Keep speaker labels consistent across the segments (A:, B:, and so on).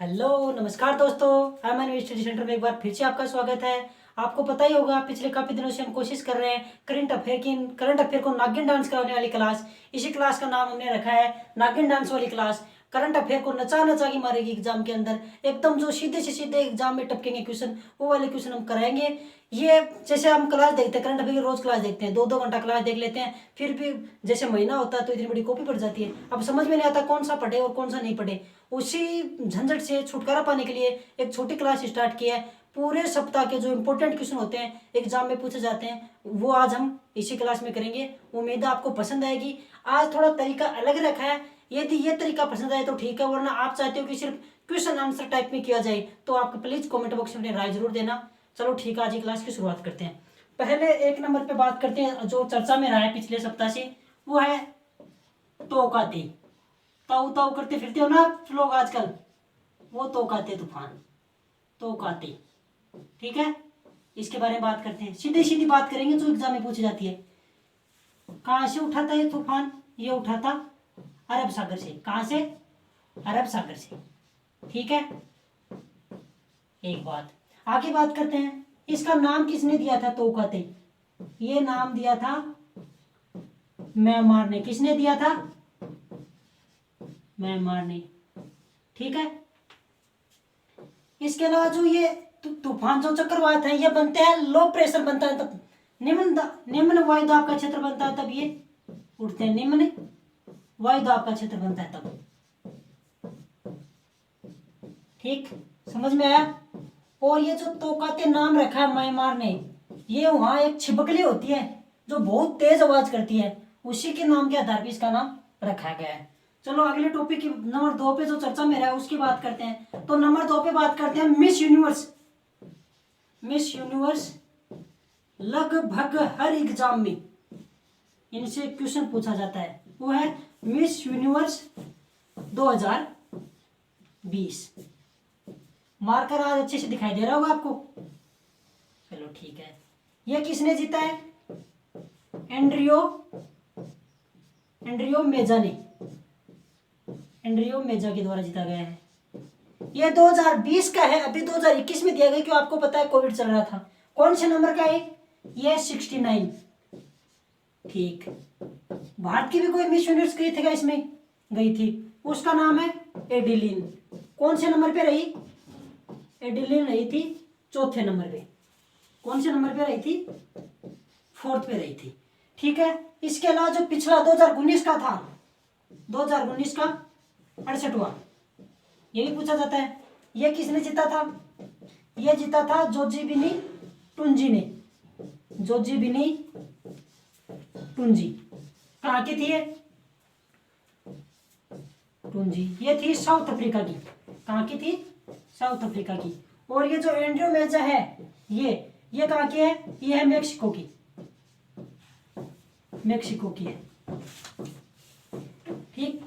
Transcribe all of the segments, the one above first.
A: Hello नमस्कार दोस्तों, हमारे स्टडी सेंटर में एक बार फिर से आपका स्वागत है। आपको पता ही होगा, पिछले काफी दिनों से हम कोशिश कर रहे हैं करंट अफेयर को नागिन डांस कराने वाली क्लास। इसी क्लास का नाम हमने रखा है नागिन डांस वाली क्लास। करंट अफेयर को नचा नचा के मारेगी एग्जाम के अंदर, एकदम जो सीधे से सीधे एग्जाम में टपकेंगे क्वेश्चन, वो वाले क्वेश्चन हम कराएंगे। ये जैसे हम क्लास देखते हैं, करंट अफेयर की रोज क्लास देखते हैं, 2-2 घंटा क्लास देख लेते हैं, फिर भी जैसे महीना होता है तो इतनी बड़ी कॉपी पड़ जाती है। अब समझ में नहीं आता कौन सा पढ़े और कौन सा नहीं पढ़े। उसी झंझट से छुटकारा पाने के लिए एक छोटी क्लास स्टार्ट की है। पूरे सप्ताह के जो इंपॉर्टेंट क्वेश्चन होते हैं, एग्जाम में पूछे जाते हैं, वो आज हम इसी क्लास में करेंगे। उम्मीद है आपको पसंद आएगी। आज थोड़ा तरीका अलग रखा है, यदि ये तरीका पसंद आए तो ठीक है, वरना आप चाहते हो कि सिर्फ क्वेश्चन आंसर टाइप में किया जाए तो आप प्लीज कमेंट बॉक्स में राय जरूर देना। चलो ठीक है, आज की क्लास की शुरुआत करते हैं। पहले एक नंबर पे बात करते हैं, जो चर्चा में रहा है पिछले सप्ताह से, वो है तोकाते। ताऊ ताऊ करते फिरते हो ना आप लोग आजकल, वो तोकाते तूफान, तोकाते। ठीक है, इसके बारे में बात करते हैं। सीधी सीधी बात करेंगे जो एग्जाम में पूछी जाती है। कहां से उठा था ये तूफान? ये उठा था अरब सागर से। कहां से? अरब सागर से। ठीक है, एक बात। आगे बात करते हैं, इसका नाम किसने दिया था तोकाते? ये नाम दिया था म्यांमार ने। किसने दिया था? म्यांमार ने। ठीक है, इसके अलावा जो ये तूफान जो चक्रवात है, ये बनते हैं, लो प्रेशर बनता है तब, निम्न वायुदाब का क्षेत्र बनता है तब ये उठते हैं। निम्न वायुदाब का क्षेत्र बनता है तब। ठीक, समझ में आया? और ये जो तोकाते नाम रखा है म्यांमार ने, ये वहां एक छिपकली होती है जो बहुत तेज आवाज करती है, उसी के नाम के आधार पर इसका नाम रखा गया है। चलो अगले टॉपिक की नंबर 2 पे जो चर्चा में रहा है उसकी बात करते हैं। तो नंबर 2 पे बात करते हैं मिस यूनिवर्स। मिस यूनिवर्स लगभग हर एग्जाम में इनसे क्वेश्चन पूछा जाता है, वो है मिस यूनिवर्स 2020। मार्कर आज अच्छे से दिखाई दे रहा होगा आपको। चलो ठीक है, ये किसने जीता है? एंड्रियो मेजा ने, एंड्रियो मेजा के द्वारा जीता गया है। ये 2020 का है, अभी 2021 में दिया गया, क्यों आपको पता है कोविड चल रहा था। कौन से नंबर का है ये? 69। ठीक, भारत की भी कोई मिस यूनिवर्स गई थी, इसमें गई थी, उसका नाम है एडिलिन। कौन से नंबर पे रही? एडिलिन रही थी 4थे नंबर पे। कौन से नंबर पे रही थी? 4th पे रही थी। ठीक है, इसके अलावा जो पिछला 2019 का था, 2019 का 68वां, ये भी पूछा जाता है। ये किसने जीता था? ये जीता था जोजीबिनी टुंजी ने। जोजीबिनी टुंजी कहाँ की थी ये? टुंजी, ये थी साउथ अफ्रीका की। कहाँ की थी? साउथ अफ्रीका की। और ये जो एंड्रियो मेजा है, ये कहाँ की है? ये है मेक्सिको की। मेक्सिको की है। ठीक,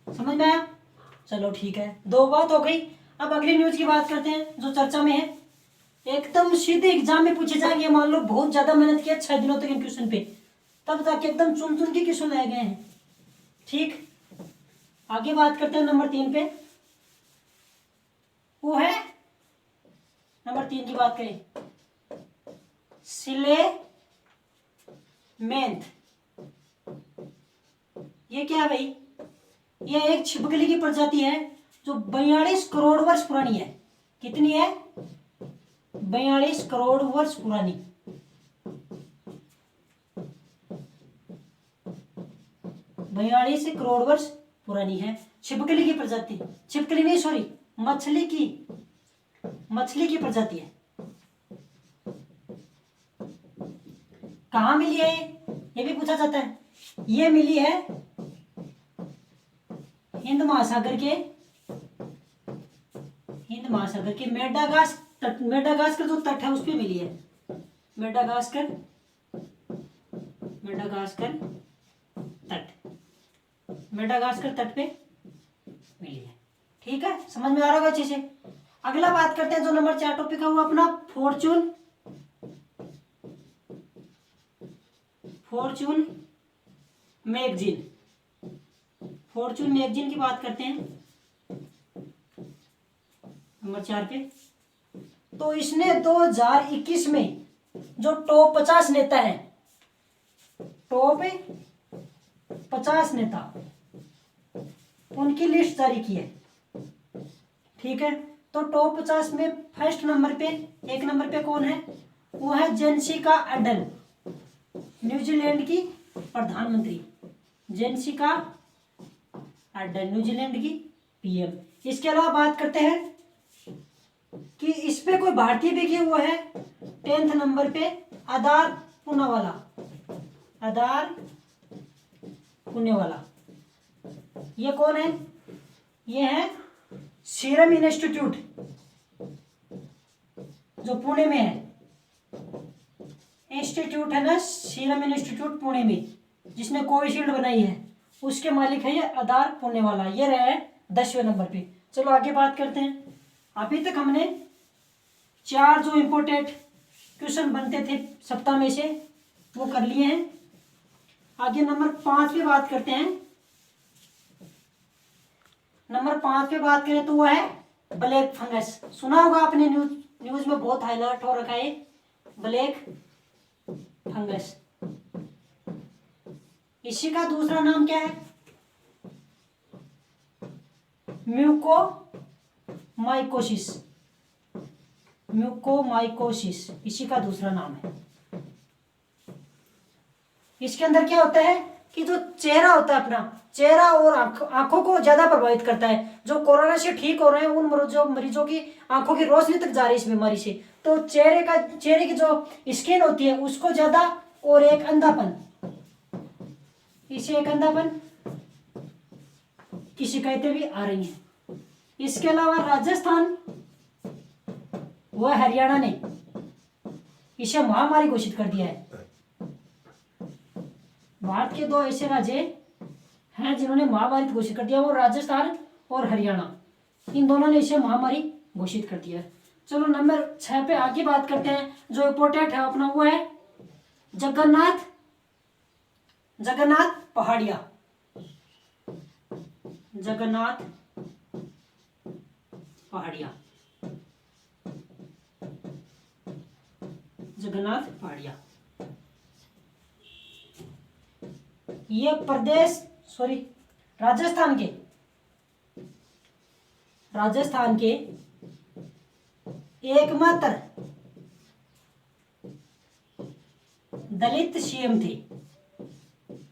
A: समझ में आया? चलो ठीक है, 2 बात हो गई। अब अगली न्यूज की बात करते हैं जो चर्चा में है, एकदम सीधे एग्जाम में पूछे जाएंगे। मान लो बहुत ज्यादा मेहनत किया 6 दिनों तक इन क्वेश्चन पे, तब जाके एकदम चुन चुन के क्वेश्चन लाए गए हैं। ठीक, आगे बात करते हैं नंबर 3 पे, वो है नंबर 3 की बात करें, सिलेमेंथ। ये क्या है भाई? यह एक छिपकली की प्रजाति है जो 42 करोड़ वर्ष पुरानी है। कितनी है? 42 करोड़ वर्ष पुरानी। 42 करोड़ वर्ष पुरानी है छिपकली की प्रजाति। छिपकली नहीं, सॉरी, मछली की प्रजाति है। कहां मिली है ये भी पूछा जाता है। ये मिली है हिंद महासागर के मेडागास्कर जो तट है उस पे मिली है। मेडागास्कर तट पे मिली है। ठीक है, समझ में आ रहा होगा अच्छे से। अगला बात करते हैं, जो नंबर 4 टॉपिक है वो अपना फॉर्चून मैगजीन की बात करते हैं। नंबर 4 पे। तो इसने 2021 में जो टॉप 50 नेता है, टॉप 50 नेता, उनकी लिस्ट जारी की है। ठीक है, तो टॉप 50 में फर्स्ट नंबर पे, 1 नंबर पे कौन है? वो है जेसिका अर्डर्न, न्यूजीलैंड की प्रधानमंत्री। जेसिका अर्डर्न न्यूजीलैंड की पीएम। इसके अलावा बात करते हैं कि इस पे कोई भारतीय भी किया हुआ है। 10th नंबर पे आधार पूनावाला, आधार पुणेवाला। ये कौन है? ये है सीरम इंस्टीट्यूट जो पुणे में है। इंस्टीट्यूट है ना, सीरम इंस्टीट्यूट पुणे में, जिसने कोविशील्ड बनाई है, उसके मालिक है ये आधार पुणेवाला। ये रहे 10वें नंबर पे। चलो आगे बात करते हैं। अभी तक हमने 4 जो इम्पोर्टेंट क्वेश्चन बनते थे सप्ताह में से वो कर लिए हैं। आगे नंबर 5 पे बात करते हैं। नंबर 5 पे बात करें तो वो है ब्लैक फंगस। सुना होगा आपने, न्यूज में बहुत हाईलाइट हो रखा है ब्लैक फंगस। इसी का दूसरा नाम क्या है? म्यूकोमाइकोसिस, म्यूकोमाइकोसिस इसी का दूसरा नाम है। इसके अंदर क्या होता है कि जो चेहरा होता है अपना, चेहरा और आंखों को ज्यादा प्रभावित करता है। जो कोरोना से ठीक हो रहे हैं उन मरीजों की आंखों की रोशनी तक जा रही है इस बीमारी से। तो चेहरे की जो स्किन होती है उसको ज्यादा, और एक अंधापन, इसे एक अंधापन की शिकायतें भी आ रही हैं। इसके अलावा राजस्थान व हरियाणा ने इसे महामारी घोषित कर दिया है। भारत के 2 ऐसे राज्य हैं जिन्होंने महामारी घोषित कर दिया, वो राजस्थान और हरियाणा, इन दोनों ने इसे महामारी घोषित कर दिया है। चलो नंबर 6 पे आगे बात करते हैं। जो इम्पोर्टेंट है अपना वो है जगन्नाथ पहाड़िया, जगन्नाथ पहाड़िया, जगन्नाथ पहाड़िया। ये प्रदेश राजस्थान के एकमात्र दलित सीएम थे।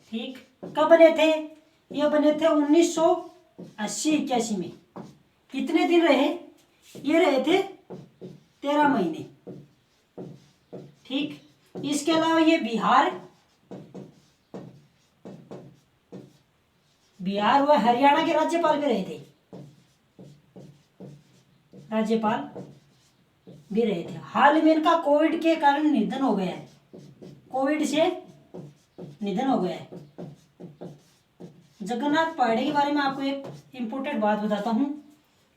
A: ठीक, कब बने थे? ये बने थे 1980-81 में। कितने दिन रहे? ये रहे थे 13 महीने। ठीक, इसके अलावा ये बिहार व हरियाणा के राज्यपाल भी रहे थे, हाल में इनका कोविड के कारण निधन हो गया है, कोविड से निधन हो गया है। जगन्नाथ पहाड़िया के बारे में आपको एक इम्पोर्टेंट बात बताता हूँ।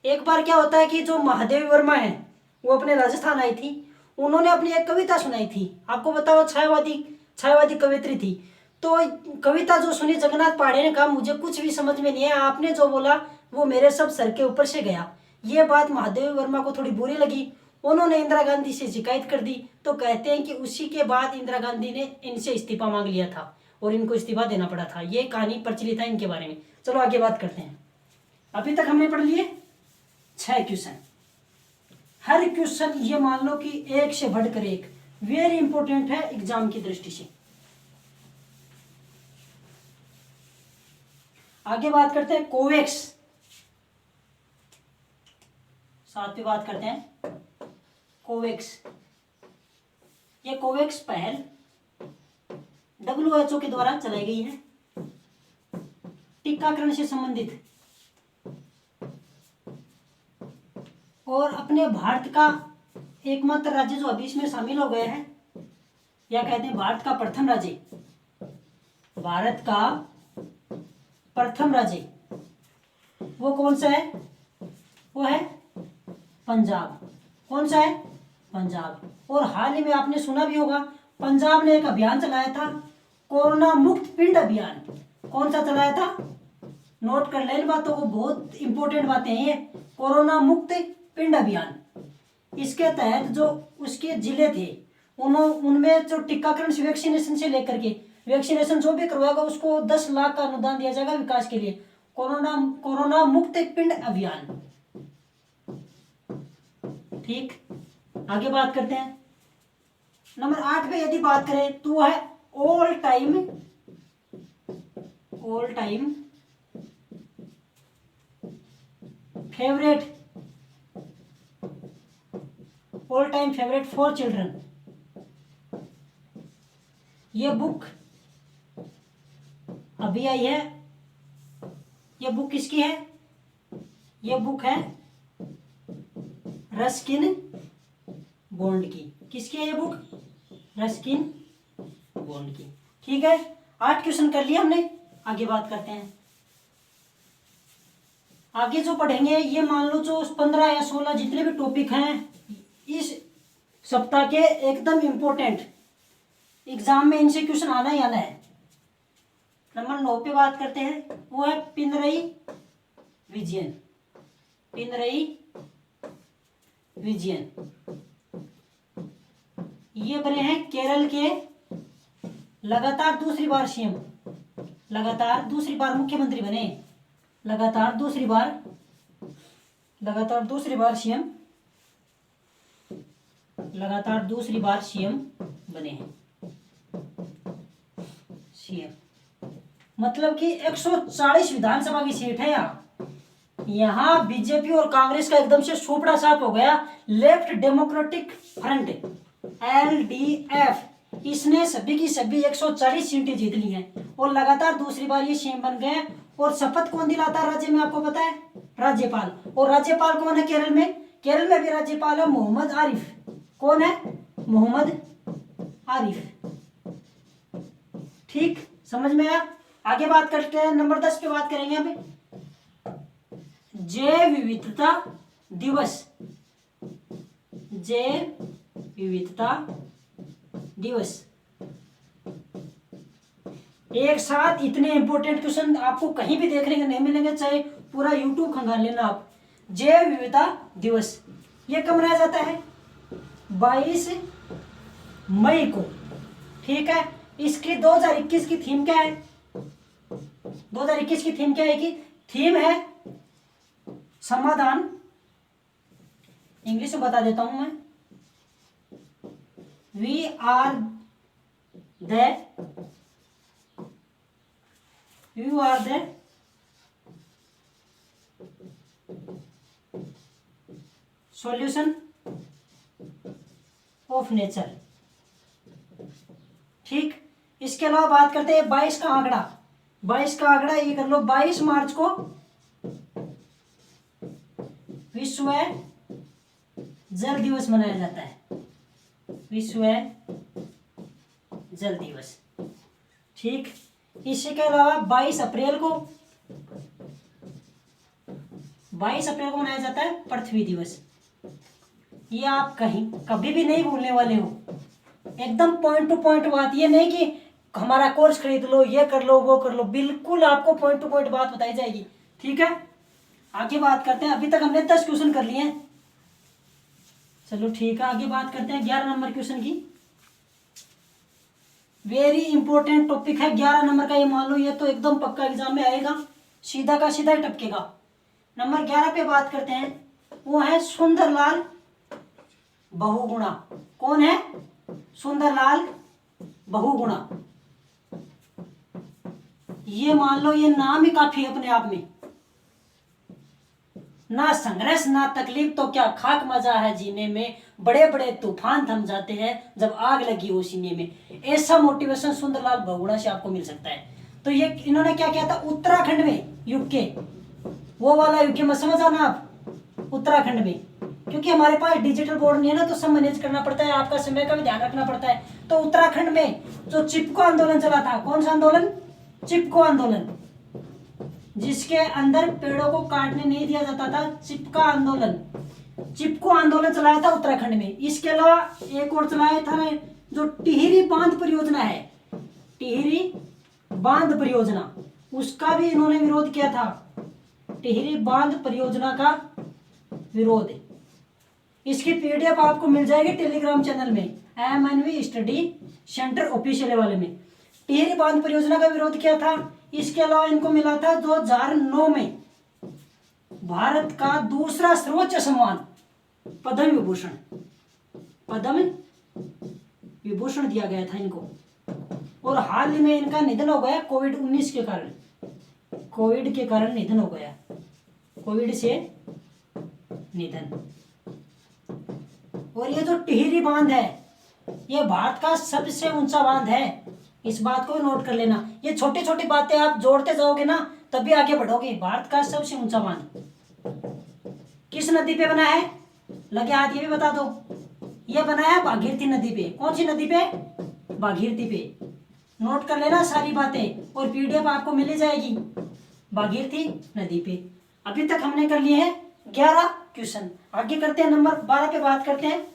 A: एक बार क्या होता है कि जो महादेवी वर्मा है वो अपने राजस्थान आई थी, उन्होंने अपनी एक कविता सुनाई थी। आपको बताओ छायावादी कवित्री थी। तो कविता जो सुनी जगन्नाथ पहाड़िया ने कहा मुझे कुछ भी समझ में नहीं है, आपने जो बोला वो मेरे सब सर के ऊपर से गया। ये बात महादेवी वर्मा को थोड़ी बुरी लगी, उन्होंने इंदिरा गांधी से शिकायत कर दी। तो कहते हैं कि उसी के बाद इंदिरा गांधी ने इनसे इस्तीफा मांग लिया था और इनको इस्तीफा देना पड़ा था। ये कहानी प्रचलित है इनके बारे में। चलो आगे बात करते हैं। अभी तक हमने पढ़ लिए 6 क्वेश्चन। हर क्वेश्चन ये मान लो कि एक से बढ़कर एक वेरी इंपॉर्टेंट है एग्जाम की दृष्टि से। आगे बात करते हैं कोवैक्स, साथ में बात करते हैं कोवैक्स। ये कोवैक्स पहल WHO के द्वारा चलाई गई है टीकाकरण से संबंधित, और अपने भारत का एकमात्र राज्य जो अभी इसमें शामिल हो गया है, या कहते हैं भारत का प्रथम राज्य, वो कौन सा है? वो है पंजाब। कौन सा है? पंजाब। और हाल ही में आपने सुना भी होगा, पंजाब ने एक अभियान चलाया था, कोरोना मुक्त पिंड अभियान। कौन सा चलाया था? नोट कर लें इन बातों को, बहुत इंपॉर्टेंट बातें हैं ये। कोरोना मुक्त पिंड अभियान। इसके तहत जो उसके जिले थे उनमें जो टीकाकरण वैक्सीनेशन से लेकर के वैक्सीनेशन जो भी करवाएगा उसको 10 लाख का अनुदान दिया जाएगा विकास के लिए। कोरोना मुक्त पिंड अभियान। ठीक, आगे बात करते हैं। नंबर 8 पे यदि बात करें तो है all time favourite for children. ये बुक अभी आई है। ये बुक किसकी है? ये बुक है रस्किन बॉन्ड की। किसकी है ये बुक? रस्किन बॉन्ड की। ठीक है, 8 क्वेश्चन कर लिया हमने। आगे बात करते हैं। आगे जो पढ़ेंगे ये मान लो जो 15 या 16 जितने भी टॉपिक हैं इस सप्ताह के एकदम इंपॉर्टेंट, एग्जाम में इनसे क्वेश्चन आना ही आना है। नंबर 9 पे बात करते हैं, वो है पिनरई विजयन। पिनरई विजयन ये बने हैं केरल के लगातार दूसरी बार सीएम, लगातार दूसरी बार मुख्यमंत्री बने, लगातार दूसरी सीएम, लगातार दूसरी बार सीएम बने हैं। सीएम मतलब कि 140 विधानसभा की सीट है यहाँ बीजेपी और कांग्रेस का एकदम से सूपड़ा साफ हो गया। लेफ्ट डेमोक्रेटिक फ्रंट LDF इसने सभी की सभी 140 सीटें जीत ली हैं और लगातार दूसरी बार ये सीएम बन गए। और शपथ कौन दिलाता है राज्य में आपको पता है? राज्यपाल। और राज्यपाल कौन है केरल में? केरल में भी राज्यपाल है मोहम्मद आरिफ। कौन है? मोहम्मद आरिफ। ठीक, समझ में आया? आगे बात करते हैं। नंबर 10 पे बात करेंगे हम जैव विविधता दिवस। जैव विविधता दिवस। एक साथ इतने इंपॉर्टेंट क्वेश्चन आपको कहीं भी देखने को नहीं मिलेंगे, चाहे पूरा यूट्यूब खंगाल लेना आप। जैव विविधता दिवस ये कब मनाया जाता है? 22 मई को। ठीक है, इसकी 2021 की थीम क्या है? 2021 की थीम क्या है? कि थीम है समाधान। इंग्लिश में बता देता हूं मैं। We are the solution of nature. ठीक, इसके अलावा बात करते हैं 22 का आंकड़ा। 22 का आंकड़ा ये कर लो, 22 मार्च को विश्व जल दिवस मनाया जाता है। विश्व जल दिवस। ठीक, इसी के अलावा 22 अप्रैल को मनाया जाता है पृथ्वी दिवस। ये आप कहीं कभी भी नहीं भूलने वाले हो, एकदम पॉइंट टू पॉइंट बात। ये नहीं कि हमारा कोर्स खरीद लो, ये कर लो, वो कर लो, बिल्कुल आपको पॉइंट टू पॉइंट बात बताई जाएगी। ठीक है, आगे बात करते हैं। अभी तक हमने 10 क्वेश्चन कर लिए हैं। चलो ठीक है, आगे बात करते हैं 11 नंबर क्वेश्चन की। वेरी इंपॉर्टेंट टॉपिक है 11 नंबर का। ये मान लो ये तो एकदम पक्का एग्जाम में आएगा, सीधा का सीधा ही टपकेगा। नंबर 11 पे बात करते हैं, वो है सुंदरलाल बहुगुणा। कौन है? सुंदरलाल बहुगुणा। ये मान लो ये नाम ही काफी है अपने आप में। ना संघर्ष ना तकलीफ तो क्या खाक मजा है जीने में, बड़े बड़े तूफान थम जाते हैं जब आग लगी हो सीने में। ऐसा मोटिवेशन सुंदरलाल बहुगुणा से आपको मिल सकता है। तो ये इन्होंने क्या किया था उत्तराखंड में, यूके, वो वाला यूके में, समझ आना आप, उत्तराखंड में। क्योंकि हमारे पास डिजिटल बोर्ड नहीं है ना, तो सब मैनेज करना पड़ता है, आपका समय का भी ध्यान रखना पड़ता है। तो उत्तराखंड में जो चिपको आंदोलन चला था, कौन सा आंदोलन? चिपको आंदोलन, जिसके अंदर पेड़ों को काटने नहीं दिया जाता था। चिपका आंदोलन, चिपको आंदोलन चलाया था उत्तराखंड में। इसके अलावा एक और चलाया था जो टिहरी बांध परियोजना है, टिहरी बांध परियोजना, उसका भी इन्होंने विरोध किया था। टिहरी बांध परियोजना का विरोध इसकी पीडीएफ आपको मिल जाएगी टेलीग्राम चैनल में, MNV स्टडी सेंटर ऑफिशियल वाले में। टिहरी बांध परियोजना का विरोध किया था। इसके अलावा इनको मिला था 2009 में भारत का दूसरा सर्वोच्च सम्मान पद्म विभूषण, पद्म विभूषण दिया गया था इनको। और हाल ही में इनका निधन हो गया कोविड-19 के कारण, कोविड के कारण निधन हो गया, कोविड से निधन। और ये जो टिहरी बांध है ये भारत का सबसे ऊंचा बांध है, इस बात को नोट कर लेना। ये छोटी छोटी बातें आप जोड़ते जाओगे ना तभी आगे बढ़ोगे। भारत का सबसे ऊंचा बांध किस नदी पे बना है, लगे हाथ ये भी बता दो। ये बना है भागीरथी नदी पे। कौन सी नदी पे? भागीरथी पे। नोट कर लेना सारी बातें और पीडीएफ आपको मिल जाएगी भागीरथी नदी पे। अभी तक हमने कर लिए हैं 11 क्वेश्चन। आगे करते हैं नंबर 12 पे बात करते हैं।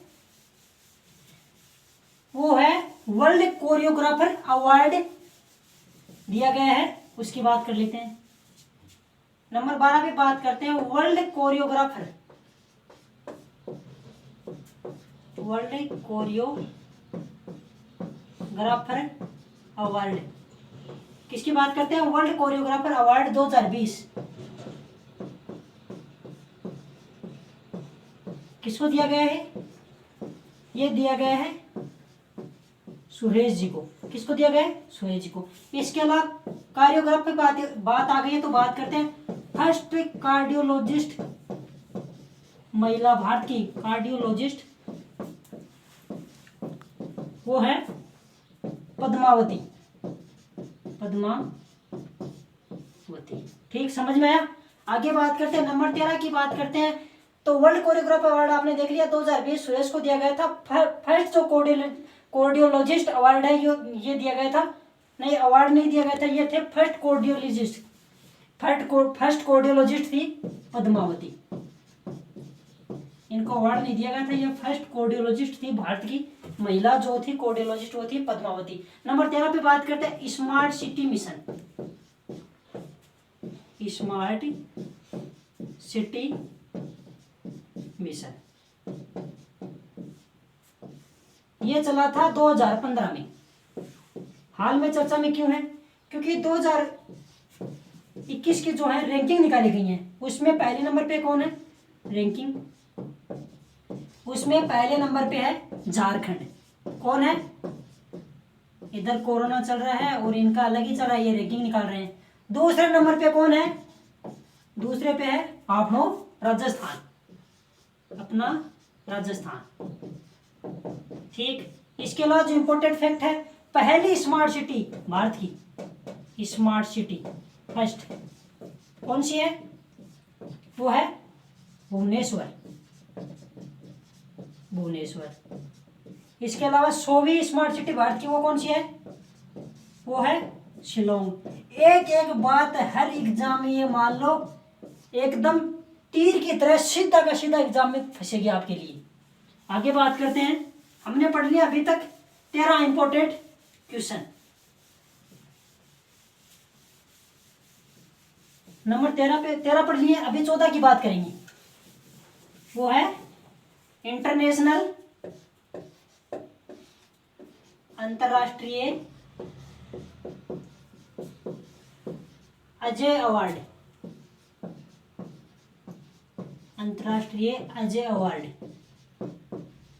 A: वो है वर्ल्ड कोरियोग्राफर अवार्ड दिया गया है, उसकी बात कर लेते हैं। नंबर 12 पे बात करते हैं world choreographer, world choreographer award किसकी बात करते हैं? वर्ल्ड कोरियोग्राफर अवार्ड 2020 किसको दिया गया है? ये दिया गया है सुरेश जी को। किसको दिया गया है? सुरेश जी को। इसके अलावा कार्डियोग्राफ पे बात आ गई है तो बात करते हैं फर्स्ट कार्डियोलॉजिस्ट महिला भारत की कार्डियोलॉजिस्ट, वो है पद्मावती, पद्मावती। ठीक, समझ में आया? आगे बात करते हैं नंबर 13 की बात करते हैं। तो वर्ल्ड कोरियोग्राफर अवार्ड आपने देख लिया 2020 सुरेश को दिया गया था। फर्स्ट जो कार्डियोलॉजिस्ट अवार्ड है ये दिया गया था, नहीं अवार्ड नहीं दिया गया था, ये थे फर्स्ट कार्डियोलॉजिस्ट, फर्स्ट कार्डियोलॉजिस्ट थी पद्मावती। इनको अवार्ड नहीं दिया गया था, ये फर्स्ट कार्डियोलॉजिस्ट थी भारत की महिला जो थी कार्डियोलॉजिस्ट, वो थी पद्मावती। नंबर 13 पे बात करते हैं smart city mission, smart city mission. ये चला था 2015 में। हाल में चर्चा में क्यों है? क्योंकि 2021 की जो है रैंकिंग निकाली गई है, उसमें पहले नंबर पे कौन है? रैंकिंग उसमें पहले नंबर पे है झारखंड। कौन है? इधर कोरोना चल रहा है और इनका अलग ही चल रहा है, ये रैंकिंग निकाल रहे हैं। दूसरे नंबर पे कौन है? दूसरे पे है अपना राजस्थान, अपना राजस्थान। ठीक, इसके अलावा जो इंपॉर्टेंट फैक्ट है, पहली स्मार्ट सिटी भारत की स्मार्ट सिटी फर्स्ट कौन सी है? वो है भुवनेश्वर, भुवनेश्वर। इसके अलावा 100वीं स्मार्ट सिटी भारत की वो कौन सी है? वो है शिलोंग। एक एक बात हर एग्जाम में ये मान लो एकदम तीर की तरह सीधा का सीधा एग्जाम में फंसेगी आपके लिए। आगे बात करते हैं। हमने पढ़ लिया अभी तक 13 इंपॉर्टेंट क्वेश्चन। नंबर 13 पढ़ लिए, अभी 14 की बात करेंगे। वो है इंटरनेशनल अंतरराष्ट्रीय अजय अवार्ड, अंतरराष्ट्रीय अजय अवार्ड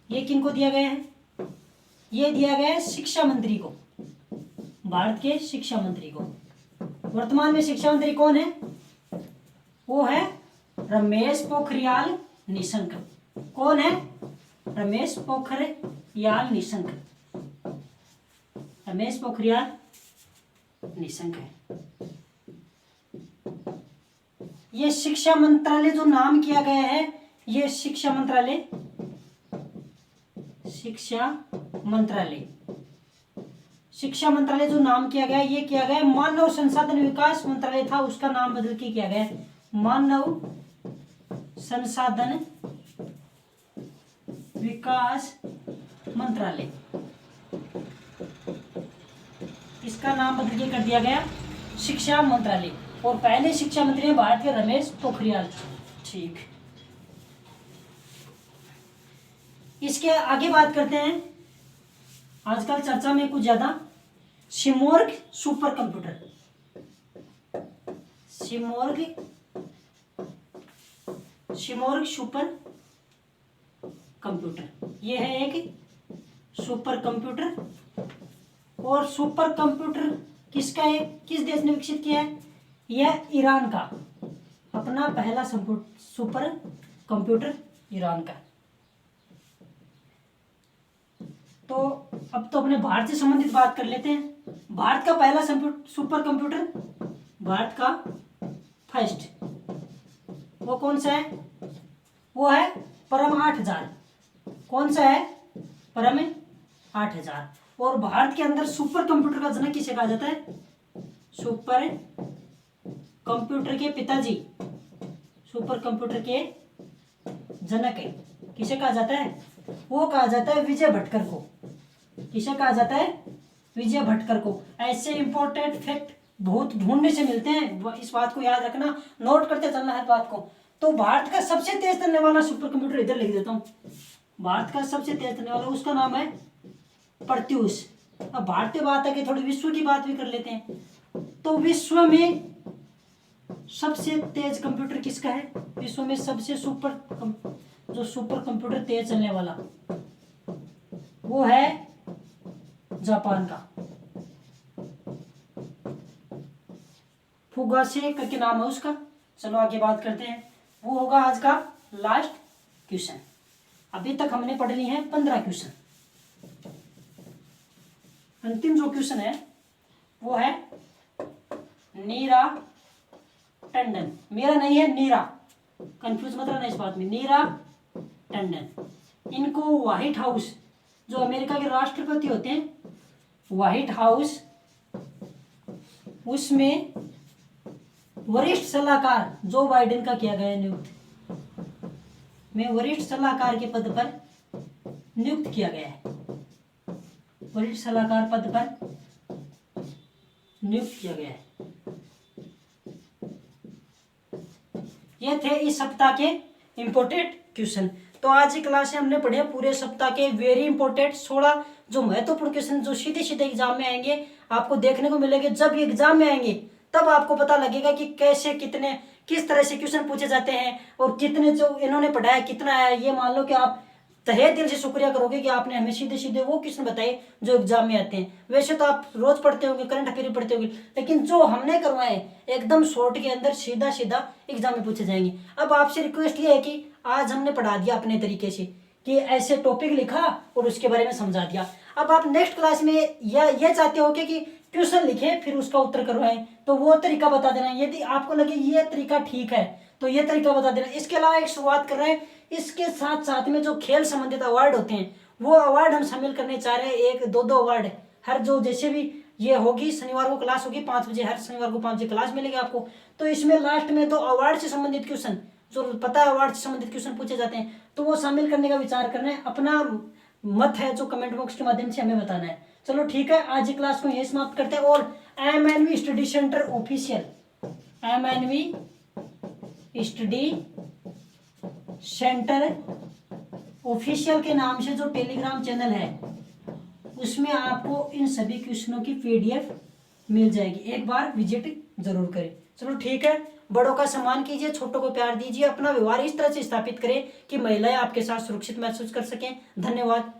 A: ये किनको दिया गया है? ये दिया गया है शिक्षा मंत्री को, भारत के शिक्षा मंत्री को। वर्तमान में शिक्षा मंत्री कौन है? वो है रमेश पोखरियाल निशंक। कौन है? रमेश पोखरियाल निशंक, रमेश पोखरियाल निशंक है। ये शिक्षा मंत्रालय जो नाम किया गया है, ये शिक्षा मंत्रालय जो नाम किया गया है, ये किया गया है मानव संसाधन विकास मंत्रालय था, उसका नाम बदल के किया गया है मानव संसाधन विकास मंत्रालय। इसका नाम बदल के कर दिया गया शिक्षा मंत्रालय। और पहले शिक्षा मंत्री हैं भारत के रमेश पोखरियाल। ठीक, इसके आगे बात करते हैं, आजकल चर्चा में कुछ ज्यादा, Simorgh super computer. Simorgh super computer, यह है एक सुपर कंप्यूटर। और सुपर कंप्यूटर किसका है, किस देश ने विकसित किया है? यह ईरान का, अपना पहला सुपर कंप्यूटर ईरान का। तो अब तो अपने भारत से संबंधित बात कर लेते हैं। भारत का पहला सुपर कंप्यूटर, भारत का फर्स्ट, वो कौन सा है? वो है परम 8000। कौन सा है? परम 8000। और भारत के अंदर सुपर कंप्यूटर का जनक किसे कहा जाता है? सुपर कंप्यूटर के पिताजी, सुपर कंप्यूटर के जनक है, किसे कहा जाता है? वो कहा जाता है विजय भटकर को। किसे कहा जाता है? विजय भटकर को। ऐसे इंपॉर्टेंट फैक्ट बहुत ढूंढने से मिलते हैं, इस बात को याद रखना, नोट करते चलना हर बात को। तो भारत का सबसे तेज चलने वाला सुपर कंप्यूटर इधर लिख देता हूँ, भारत का सबसे तेज चलने वाला, उसका नाम है प्रत्यूष। अब भारतीय बात है कि थोड़ी विश्व की बात भी कर लेते हैं। तो विश्व में सबसे तेज कंप्यूटर किसका है? विश्व में सबसे सुपर कंप्यूटर तेज चलने वाला, वो है जापान का, फुगासे करके नाम है उसका। चलो आगे बात करते हैं, वो होगा आज का लास्ट क्वेश्चन। अभी तक हमने पढ़ ली है 15 क्वेश्चन। अंतिम जो क्वेश्चन है वो है नीरा टंडन, मेरा नहीं है नीरा, कंफ्यूज मत रहना इस बात में, नीरा टंडन। इनको व्हाइट हाउस, जो अमेरिका के राष्ट्रपति होते हैं, व्हाइट हाउस, उसमें वरिष्ठ सलाहकार जो बाइडेन का किया गया नियुक्त, में वरिष्ठ सलाहकार के पद पर नियुक्त किया गया है, वरिष्ठ सलाहकार पद पर नियुक्त किया गया है। ये थे इस सप्ताह के इंपोर्टेंट क्वेश्चन। तो आज की क्लास में हमने पढ़े पूरे सप्ताह के वेरी इंपॉर्टेंट 16 जो महत्वपूर्ण क्वेश्चन, जो सीधे सीधे एग्जाम में आएंगे, आपको देखने को मिलेंगे। जब एग्जाम में आएंगे तब आपको पता लगेगा कि कैसे, कितने, किस तरह से क्वेश्चन पूछे जाते हैं और कितने जो इन्होंने पढ़ाया कितना है। ये मान लो कि आप तहे दिल से शुक्रिया करोगे कि आपने हमें सीधे सीधे वो क्वेश्चन बताए जो एग्जाम में आते हैं। वैसे तो आप रोज पढ़ते होंगे, करंट अफेयर पढ़ते होंगे, लेकिन जो हमने करवाए एकदम शॉर्ट के अंदर सीधा सीधा एग्जाम में पूछे जाएंगे। अब आपसे रिक्वेस्ट ये है कि आज हमने पढ़ा दिया अपने तरीके से, कि ऐसे टॉपिक लिखा और उसके बारे में समझा दिया। अब आप नेक्स्ट क्लास में ये चाहते हो कि क्वेश्चन लिखे फिर उसका उत्तर करवाएं, तो वो तरीका बता देना। यदि आपको लगे ये तरीका ठीक है तो ये तरीका बता देना। इसके अलावा एक शुरुआत कर रहे हैं, इसके साथ साथ में जो खेल संबंधित अवार्ड होते हैं वो अवार्ड हम शामिल करने चाह रहे हैं। 1-2 अवार्ड हर, जो जैसे भी ये होगी, शनिवार को क्लास होगी 5 बजे, हर शनिवार को 5 बजे क्लास मिलेगी आपको। तो इसमें लास्ट में 2 अवार्ड से संबंधित क्वेश्चन, जो पता है अवार्ड से संबंधित क्वेश्चन पूछे जाते हैं, तो वो शामिल करने का विचार करना है। अपना मत है जो कमेंट बॉक्स के माध्यम से हमें बताना है। चलो ठीक है, आज की क्लास को यही समाप्त करते हैं। और MNV study centre official, MNV study centre official के नाम से जो टेलीग्राम चैनल है, उसमें आपको इन सभी क्वेश्चनों की PDF मिल जाएगी। एक बार विजिट जरूर करें। चलो ठीक है, बड़ों का सम्मान कीजिए, छोटों को प्यार दीजिए, अपना व्यवहार इस तरह से स्थापित करें कि महिलाएं आपके साथ सुरक्षित महसूस कर सकें। धन्यवाद।